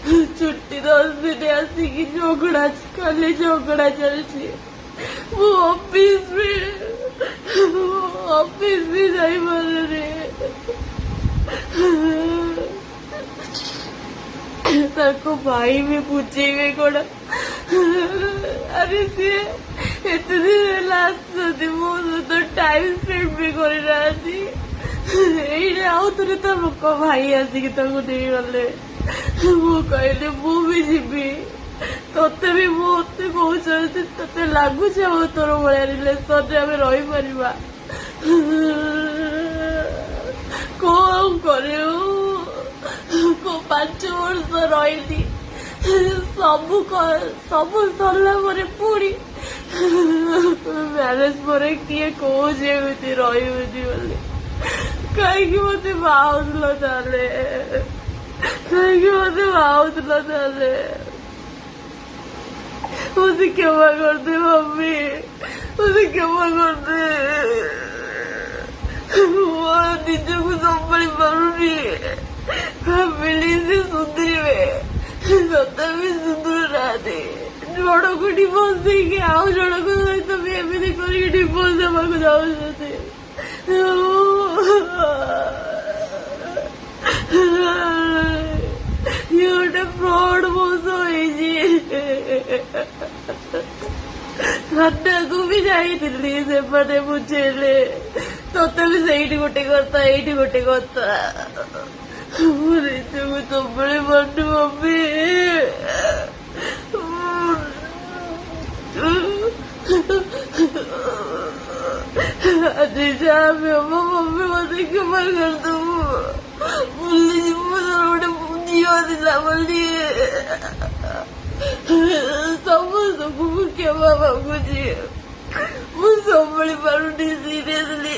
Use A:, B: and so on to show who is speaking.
A: छुट्टी 10 दिन ଆସିକି ଝଗଡ଼ା ଖାଲି ଝଗଡ଼ା ଚାଲିଛି। ମୁଁ ଅଫିସ ବି ଯାଇପାରୁନି। ତାକୁ ଭାଇ ବି ବୁଝେଇବେ କଣ? ଆରେ ସିଏ ଏତେ ଦିନ ହେଲା ଆସୁଛନ୍ତି, ମୋ ସହିତ ଟାଇମ ସ୍ପେଣ୍ଡ ବି କରିନାହାନ୍ତି। ଏଇଠି ଆଉ ଥରେ ତା ଭାଇ ଆସିକି ତାକୁ ନେଇଗଲେ। ମୁଁ କହିଲି ମୁଁ ବି ଯିବି, ତତେ ବି ମତେ କହୁଛନ୍ତି ତତେ ଲାଗୁଛି ଆଉ ତୋର ଭଳିଆ ରିଲେସନରେ ଆମେ ରହିପାରିବା? କଣ କରିବୁ? 5 ବର୍ଷ ରହିଲି, ସବୁ ସରିଲା ପରେ ପୁଣି ମ୍ୟାରେଜ ପରେ କିଏ କହୁଛି ଏମିତି ରହିବେନି ବୋଲି? କାହିଁକି ମତେ ବାହାଉଥିଲ ତାହେଲେ? मुझे क्षमा कर दे मम्मी, मुझे क्षमा कर दे। वो ନିଜକୁ ସମ୍ଭାଳି ପାରୁନି। ଫ୍ୟାମିଲି ସେ ସୁଧୁରିବେ, ତଥାପି ସୁଧୁରୁ ନାହାନ୍ତି। ଜଣକୁ ଡିଭୋର୍ସ ଦେଇକି ଆଉ ଜଣଙ୍କ ସହିତ ବି ଏମିତି କରିକି ଡିଭୋର୍ସ ଦେବାକୁ ଯାଉଛନ୍ତି। ଇଏ ଗୋଟେ ଫ୍ରଡ୍ ମୋସ ହେଇଛି। ଥାନାକୁ ବି ଯାଇଥିଲି, ସେମାନେ ବୁଝେଇଲେ ତତେ ବି ସେଇଠି ଗୋଟେ କଥା ଏଇଠି ଗୋଟେ କଥା। ମୁଁ ନିଜକୁ ସମ୍ଭାଳି ପାରୁନି ମମ୍ମି। ଆଜି ଯାହା ବି ହବ ମମ୍ମି ମତେ କ୍ଷମା କରିଦବୁ। ଭୁଲିଯିବୁ ତୋର ଗୋଟେ ଝିଅ ଥିଲା ବୋଲି। ସମସ୍ତଙ୍କୁ ମୁଁ କ୍ଷମା ମାଗୁଛି। ମୁଁ ସମ୍ଭାଳି ପାରୁନି ସିରିୟସଲି।